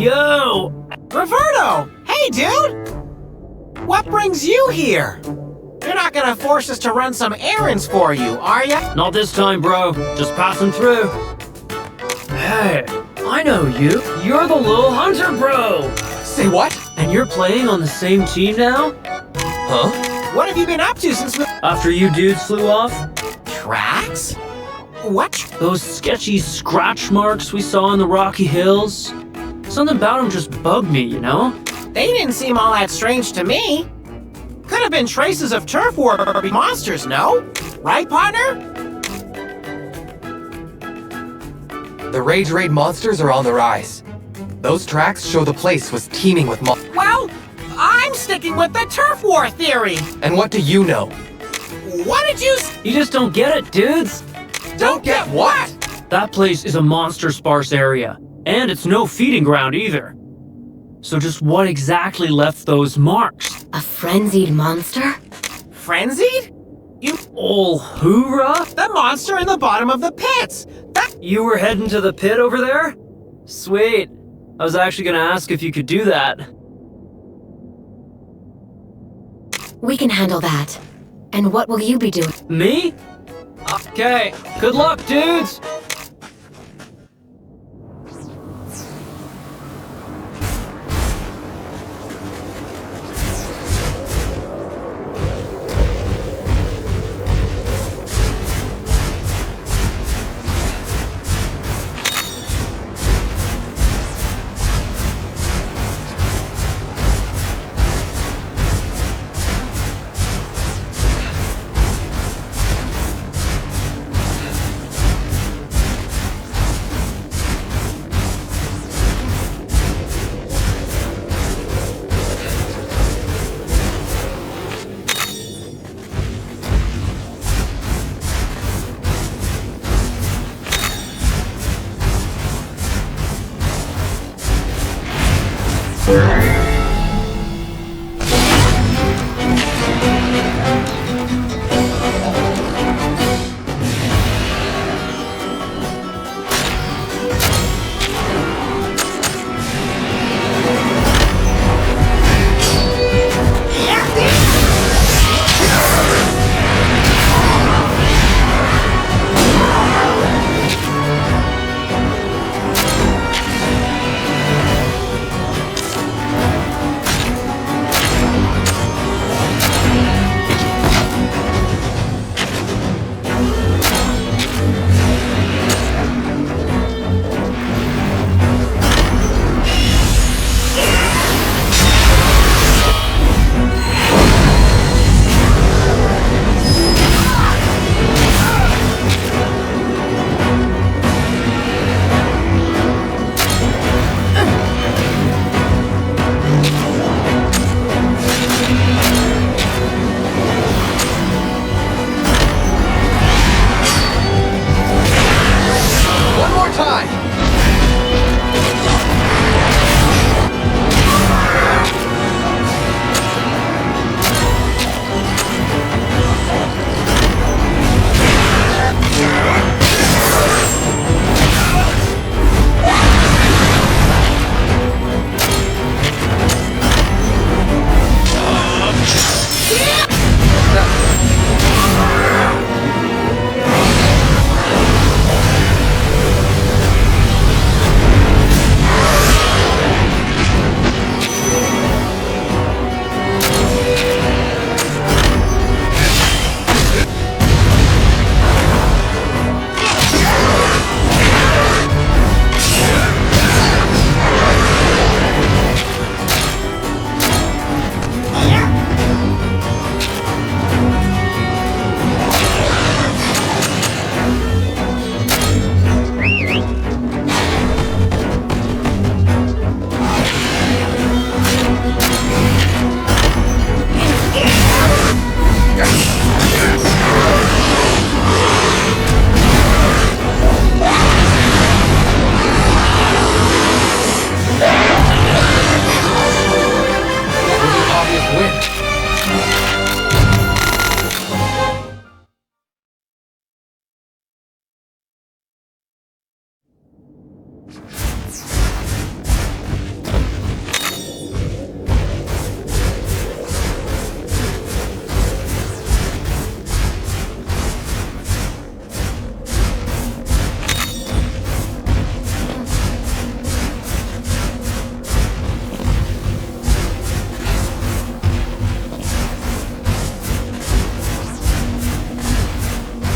Yo! Roberto! Hey, dude! What brings you here? You're not gonna force us to run some errands for you, are ya? Not this time, bro. Just passing through. Hey, I know you. You're the little hunter, bro! Say what? And you're playing on the same team now? Huh? What have you been up to since we... After you dudes flew off? Tracks? What? Those sketchy scratch marks we saw in the Rocky Hills? Something about them just bugged me, you know? They didn't seem all that strange to me. Could have been traces of turf war monsters, no? Right, partner? The Rage Raid monsters are on the rise. Those tracks show the place was teeming with Well, I'm sticking with the turf war theory. And what do you know? What did you You just don't get it, dudes! Don't get what? That place is a monster-sparse area, and it's no feeding ground either. So just what exactly left those marks? A frenzied monster? Frenzied? Oltura? The monster in the bottom of the pits. You were heading to the pit over there? Sweet. I was actually gonna ask if you could do that. We can handle that. And what will you be doing? Me? Okay, good luck, dudes!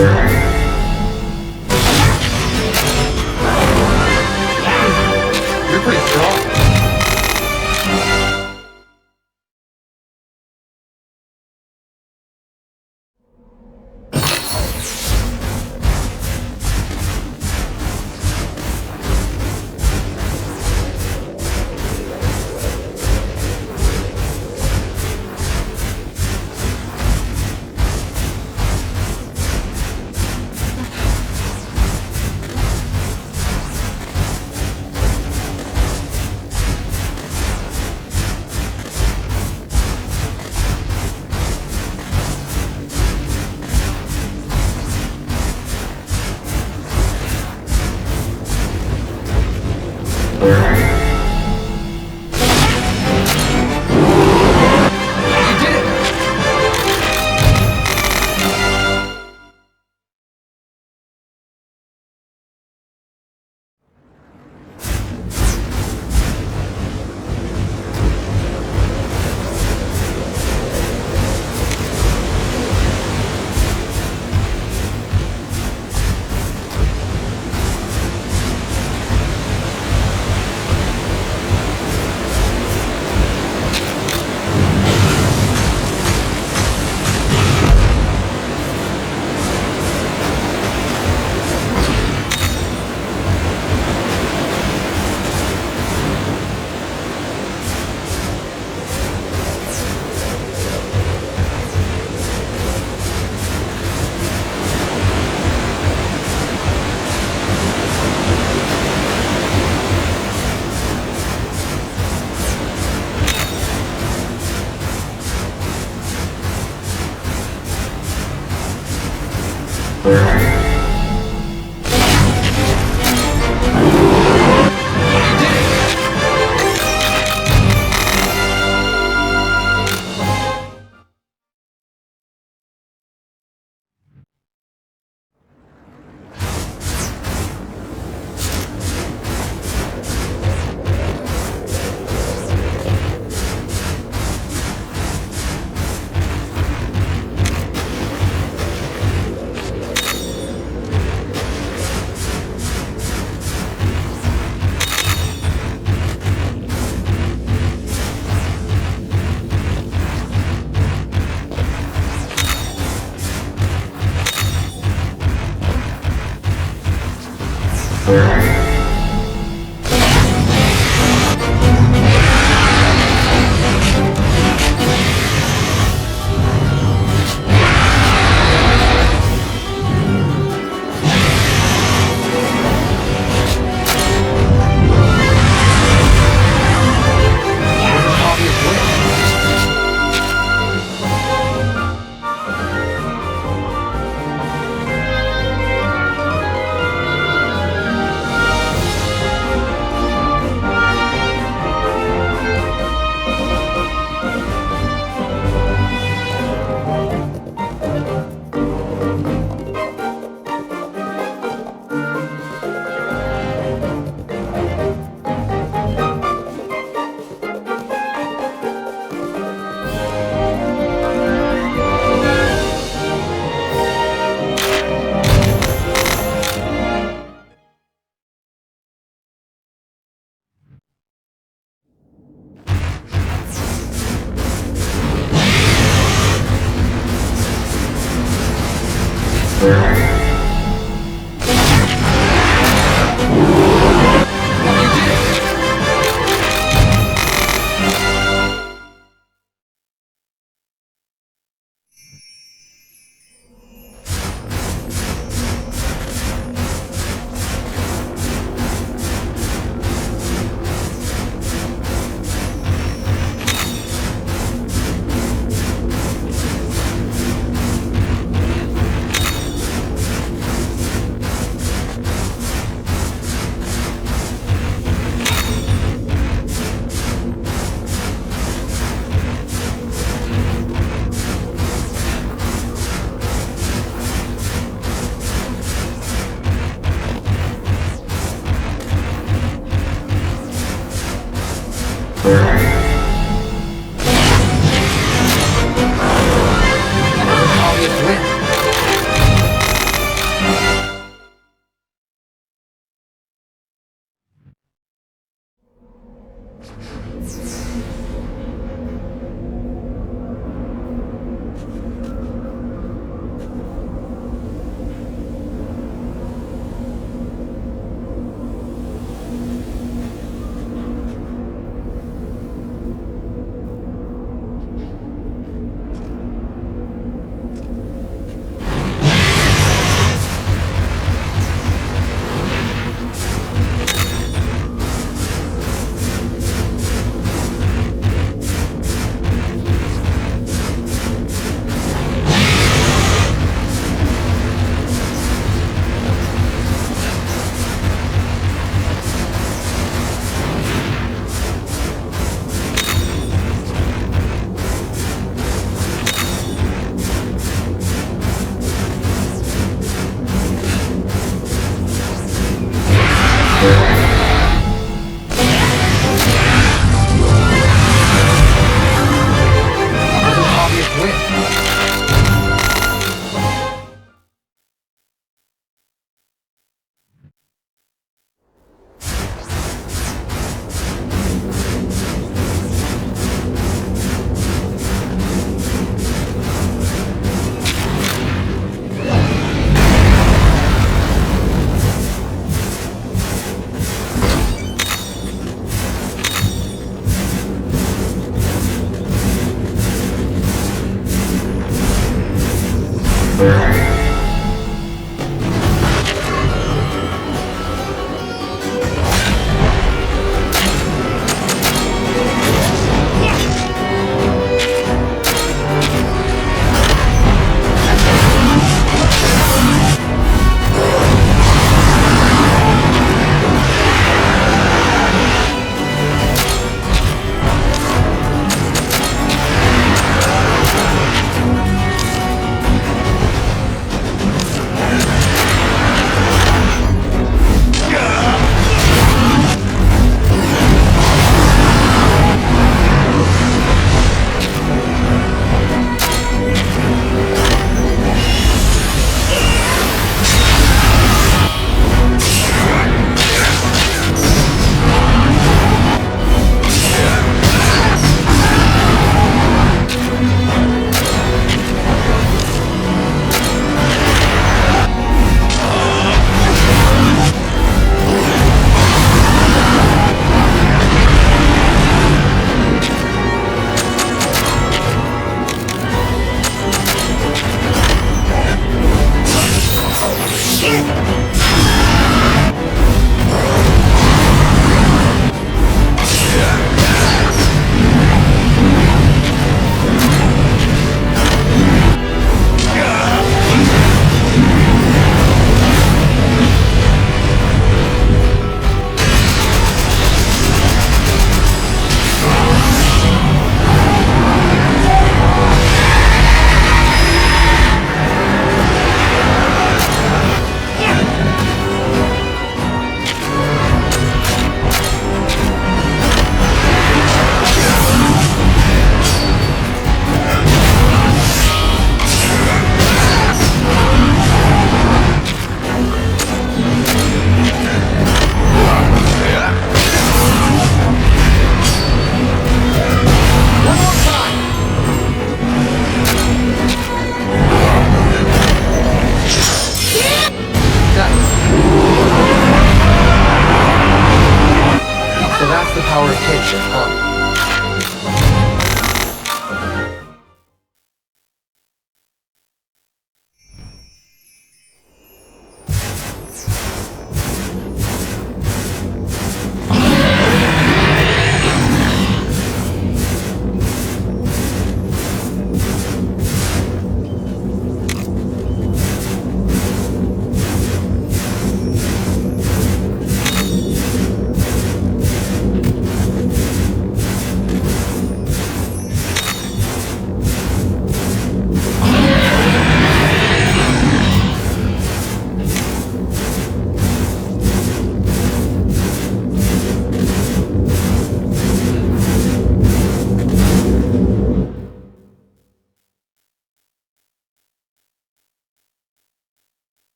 You're pretty strong.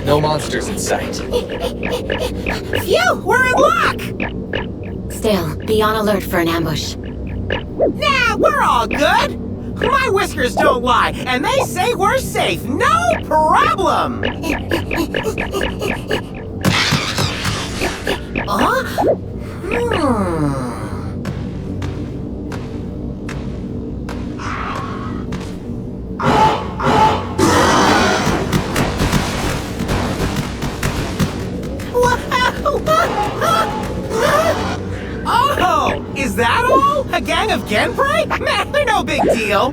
No monsters in sight. Phew, we're in luck! Still, be on alert for an ambush. Nah, we're all good. My whiskers don't lie, and they say we're safe. No problem! Oh, is that all? A gang of Genprey? Man, they're no big deal.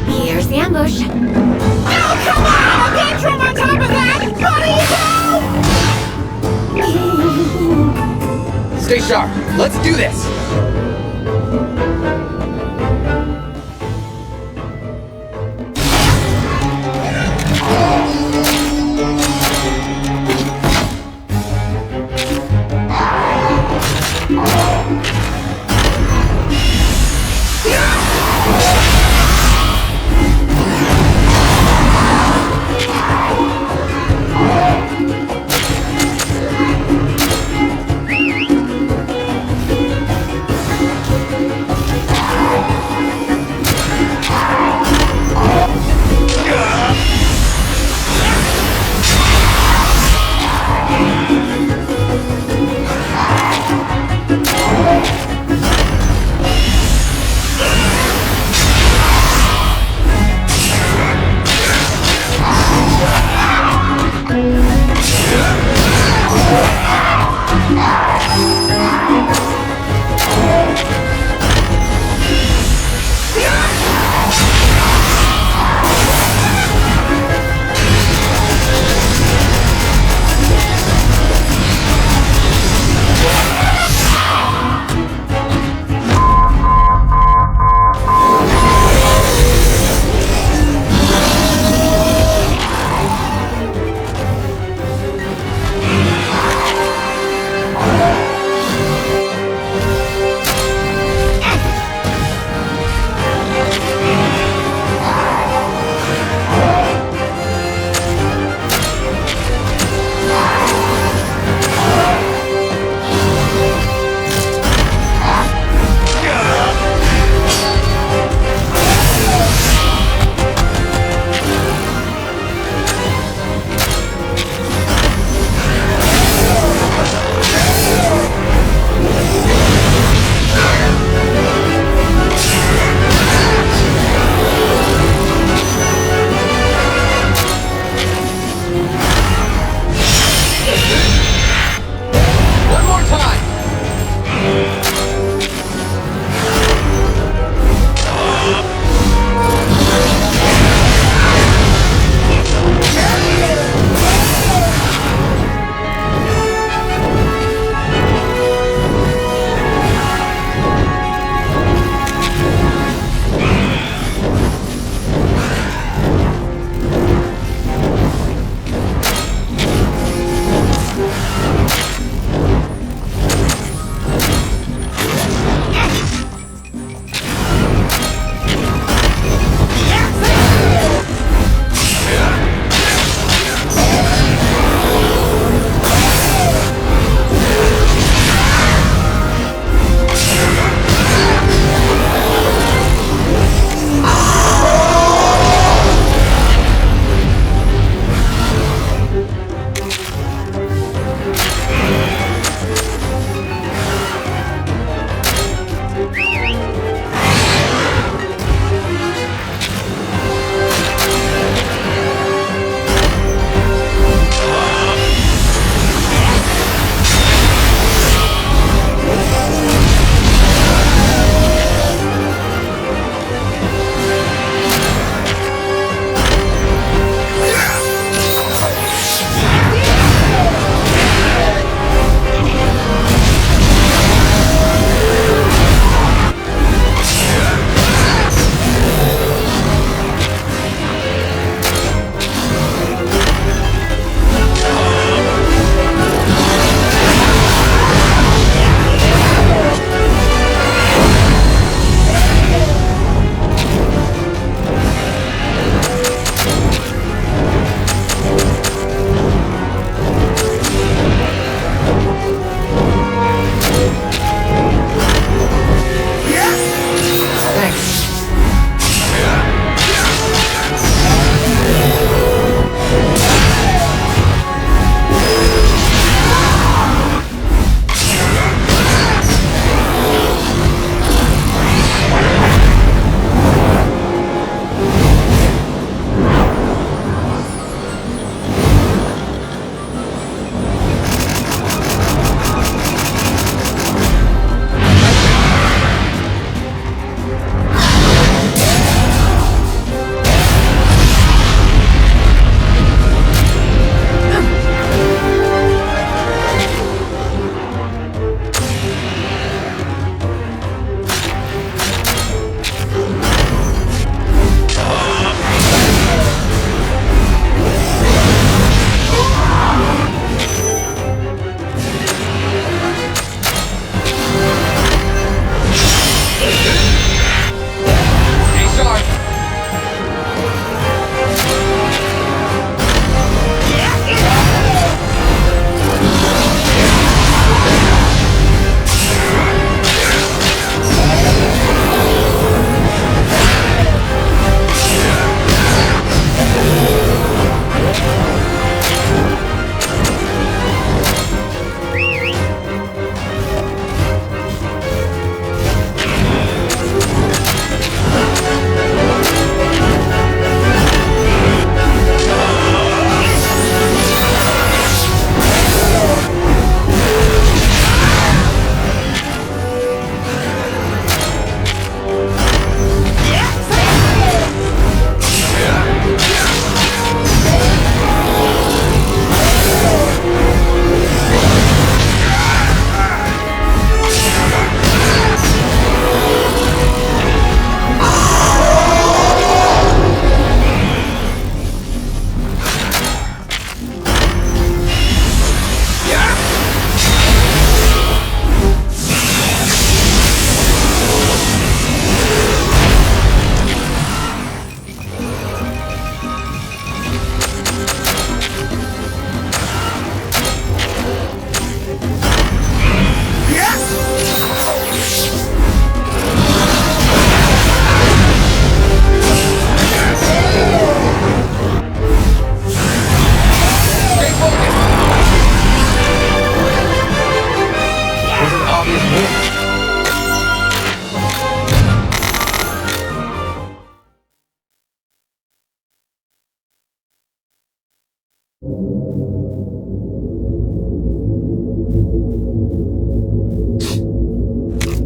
Here's the ambush. Oh, come on! A tantrum on top of that! Buddy, Stay sharp. Let's do this.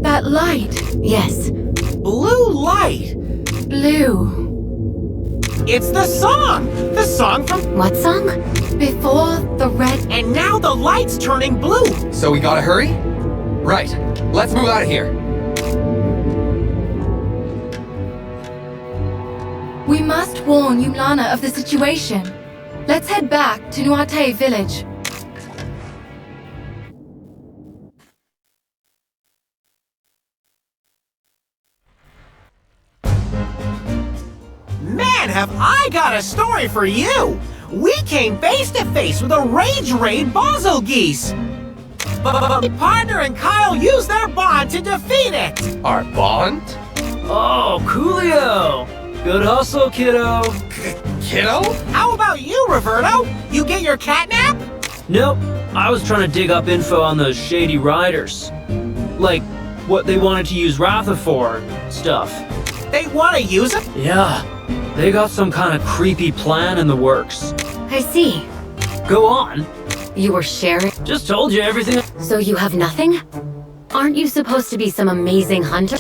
That light. Yes, Blue light. Blue. It's the song! The song from... what song? Before the red. And now the light's turning blue! So we gotta hurry? Right. Let's move out of here. We must warn Yumlana of the situation. Let's head back to Nuate village. Man, have I got a story for you! We came face to face with a Rage Raid Bazelgeuse! But my partner and Kyle used their bond to defeat it! Our bond? Oh, coolio! Good hustle, kiddo. Kiddo? How about you, Roberto? You get your catnap? Nope, I was trying to dig up info on those shady riders. Like, what they wanted to use Ratha for, stuff. They want to use it? Yeah, they got some kind of creepy plan in the works. I see. Go on. You were sharing. Just told you everything. So you have nothing? Aren't you supposed to be some amazing hunter?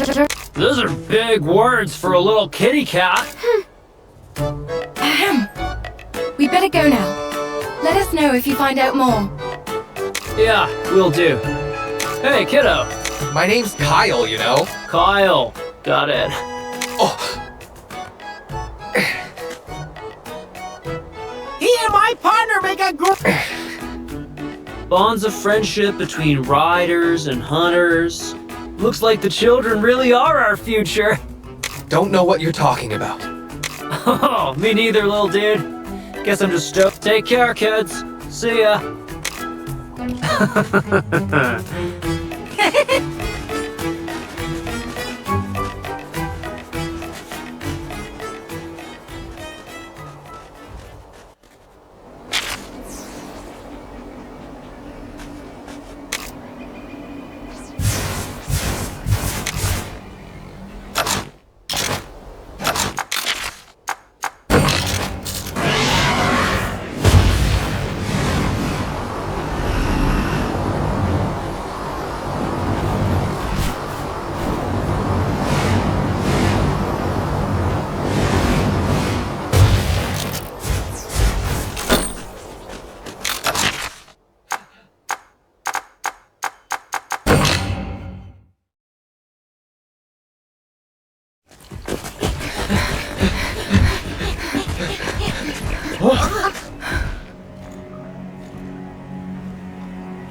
Those are big words for a little kitty cat. Ahem. We better go now. Let us know if you find out more. Yeah, will do. Hey, kiddo. My name's Kyle, you know. Kyle. Got it. Oh, He and my partner make a great... Bonds of friendship between riders and hunters. Looks like the children really are our future. don't know what you're talking about. Oh, me neither, little dude. Guess I'm just stoked. Take care, kids. See ya.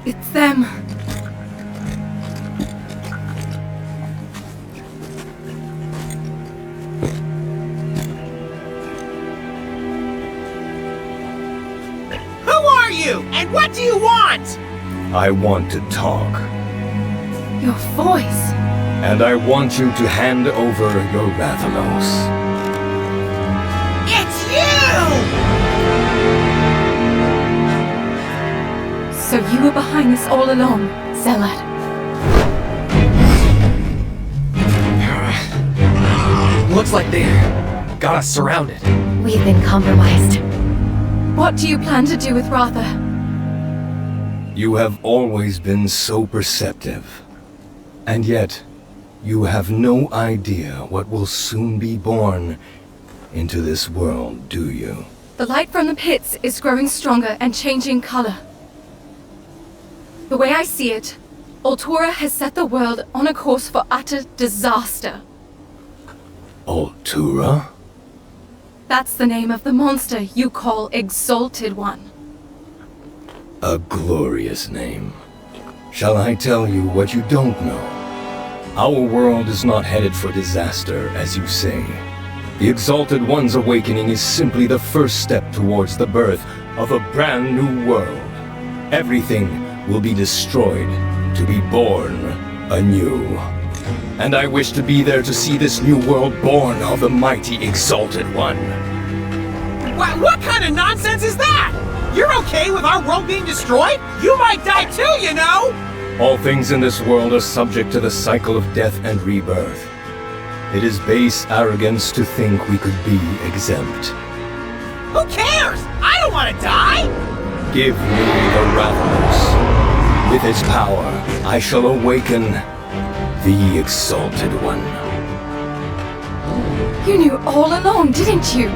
It's them. Who are you? And what do you want? I want to talk. Your voice. And I want you to hand over your Rathalos. It's you! So you were behind this all along, Zealot. Looks like they got us surrounded. We've been compromised. What do you plan to do with Ratha? You have always been so perceptive. And yet, you have no idea what will soon be born into this world, do you? The light from the pits is growing stronger and changing color. The way I see it, Oltura has set the world on a course for utter disaster. Oltura? That's the name of the monster you call Exalted One. A glorious name. Shall I tell you what you don't know? Our world is not headed for disaster, as you say. The Exalted One's awakening is simply the first step towards the birth of a brand new world. Everything will be destroyed to be born anew. And I wish to be there to see this new world born of the mighty Exalted One. What kind of nonsense is that? You're okay with our world being destroyed? You might die too, you know! All things in this world are subject to the cycle of death and rebirth. It is base arrogance to think we could be exempt. Who cares? I don't want to die! Give me the Rathalos. With its power, I shall awaken the Exalted One. You knew all along, didn't you?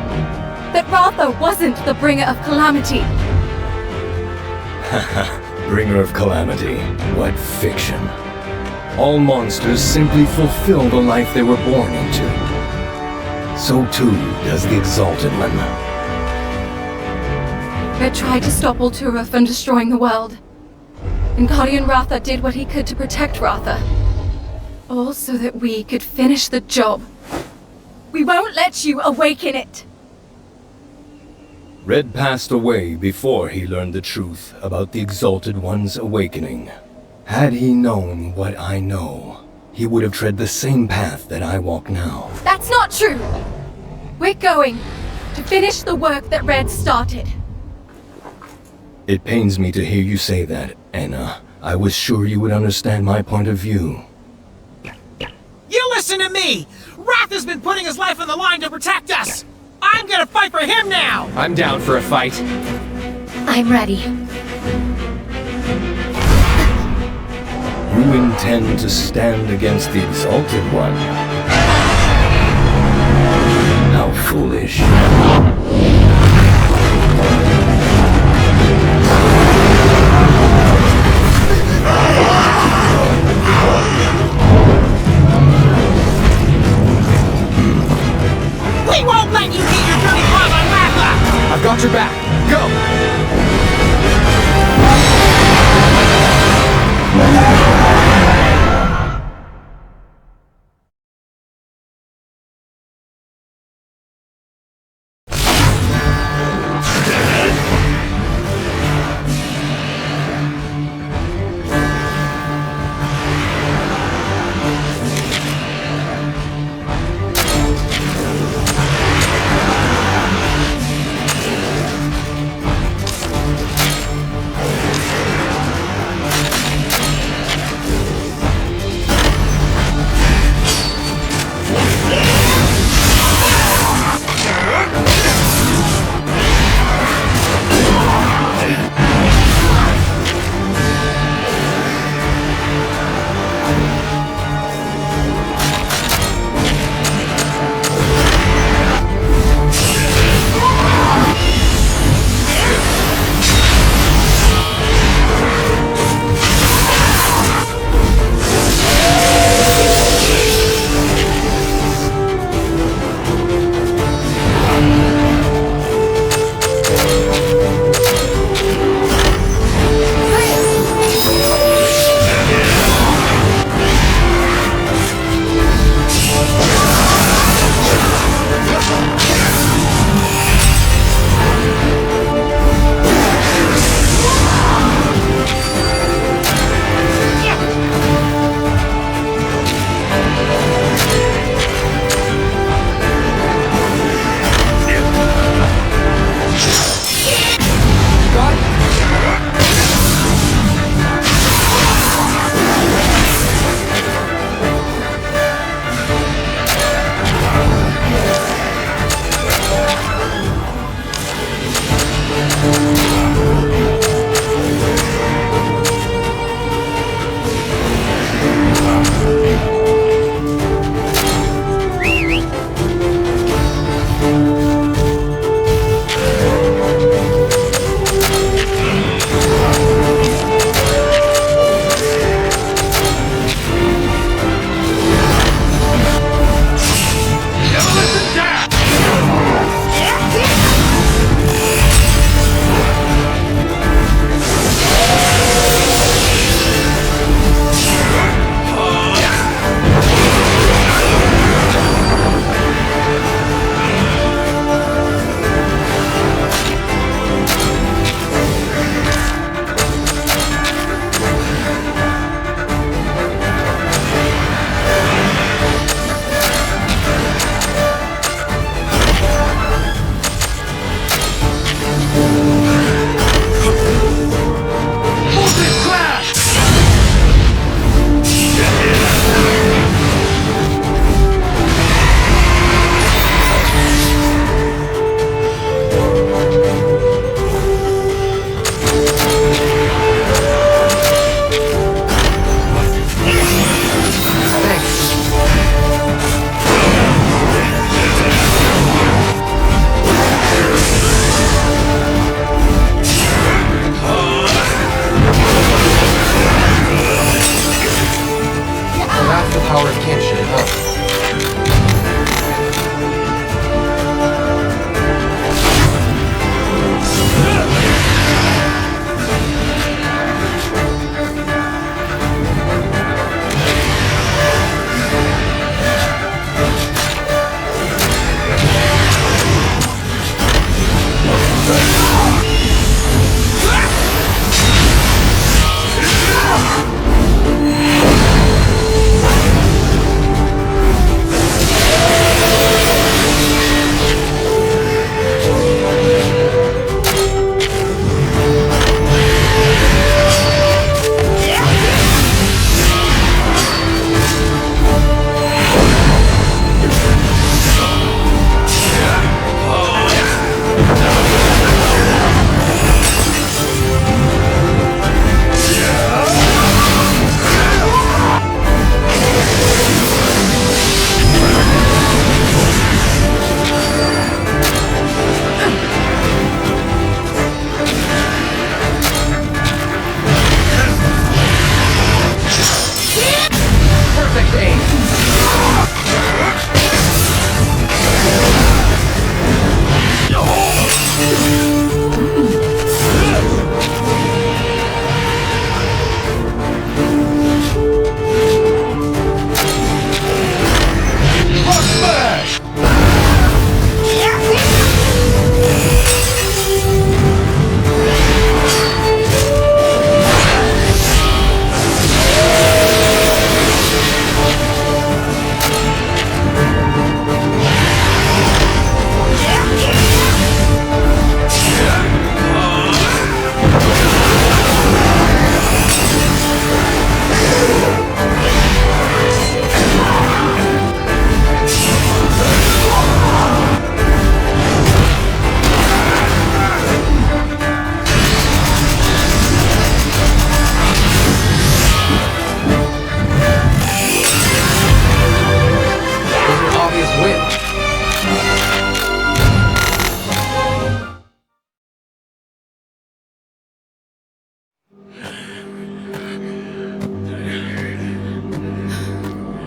That Ratha wasn't the bringer of calamity. Bringer of calamity. What fiction. All monsters simply fulfill the life they were born into. So too does the Exalted One. Red tried to stop Oltura from destroying the world. And Guardian Ratha did what he could to protect Ratha. All so that we could finish the job. We won't let you awaken it! Red passed away before he learned the truth about the Exalted One's awakening. Had he known what I know, he would have tread the same path that I walk now. That's not true! We're going to finish the work that Red started. It pains me to hear you say that, Ena. I was sure you would understand my point of view. You listen to me! Wrath has been putting his life on the line to protect us! I'm gonna fight for him now! I'm down for a fight. I'm ready. You intend to stand against the Exalted One? How foolish. We won't let you get your dirty claws on Ratha! I've got your back. Go! power of kinship, huh?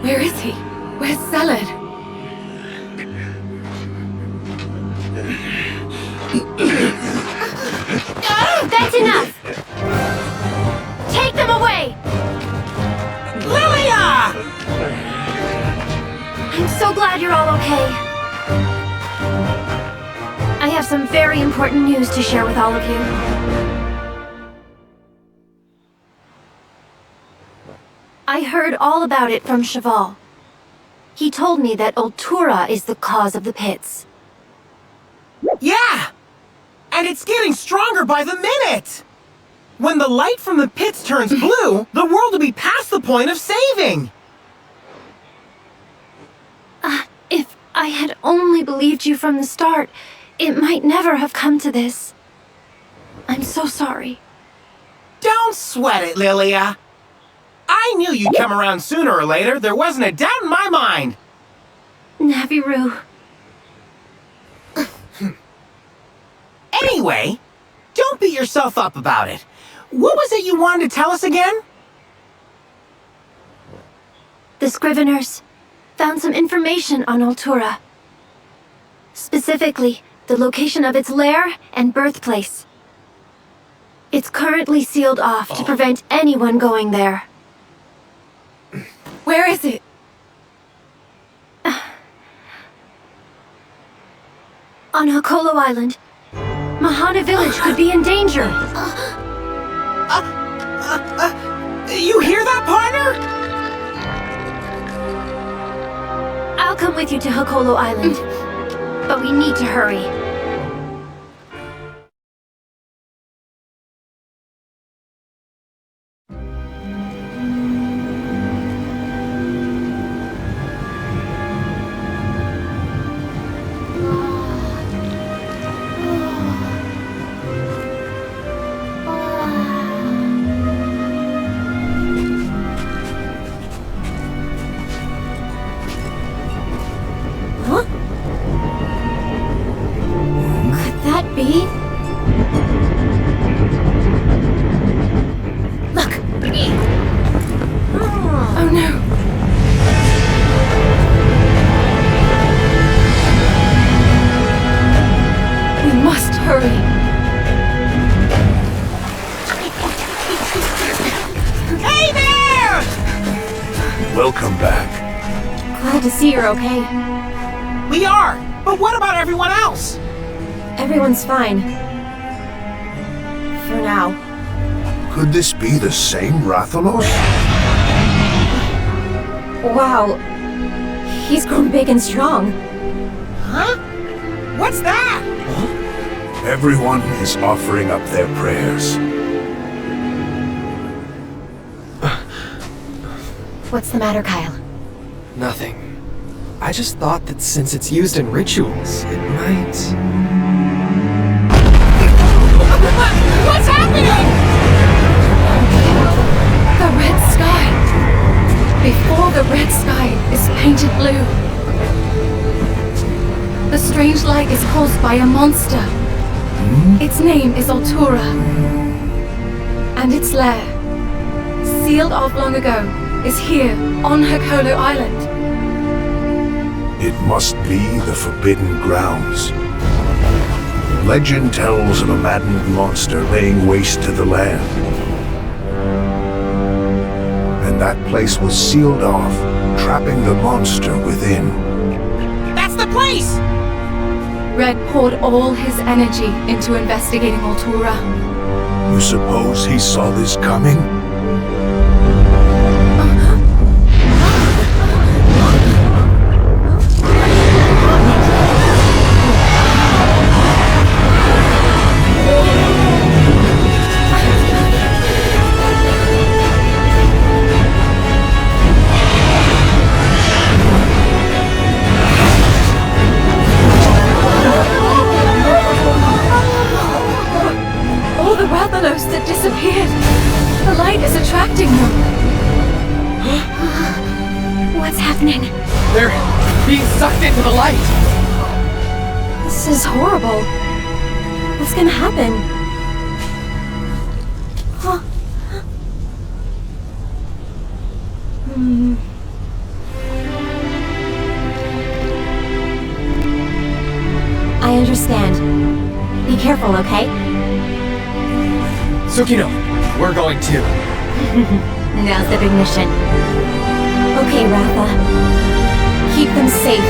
Where is he? Where's Salad? That's enough! Take them away! Lilia! I'm so glad you're all okay. I have some very important news to share with all of you. I heard all about it from Cheval. He told me that Oltura is the cause of the pits. Yeah! And it's getting stronger by the minute! When the light from the pits turns blue, the world will be past the point of saving! If I had only believed you from the start, it might never have come to this. I'm so sorry. Don't sweat it, Lilia. I knew you'd come around sooner or later. There wasn't a doubt in my mind. Navirou. Anyway, don't beat yourself up about it. What was it you wanted to tell us again? The Scriveners found some information on Oltura. Specifically, the location of its lair and birthplace. It's currently sealed off to prevent anyone going there. Where is it? On Hakolo Island, Mahana Village could be in danger. You hear that, partner? I'll come with you to Hakolo Island, but we need to hurry. Oh no! Welcome back. Glad to see you're okay. We are, but what about everyone else? Everyone's fine. For now. Could this be the same Rathalos? Wow. He's grown big and strong. Huh? What's that? Everyone is offering up their prayers. What's the matter, Kyle? Nothing. I just thought that since it's used in rituals, it might... What's happening? The red sky. Before the red sky is painted blue. The strange light is caused by a monster. Its name is Oltura. And its lair, sealed off long ago, is here on Hakolo Island. It must be the Forbidden Grounds. Legend tells of a maddened monster laying waste to the land. And that place was sealed off, trapping the monster within. That's the place! Red poured all his energy into investigating Oltura. You suppose he saw this coming? That disappeared. The light is attracting them. What's happening? They're being sucked into the light! This is horrible. What's gonna happen? Huh? I understand. Be careful, okay? Tsukino, we're going too. Now's the big mission. Okay, Ratha. Keep them safe.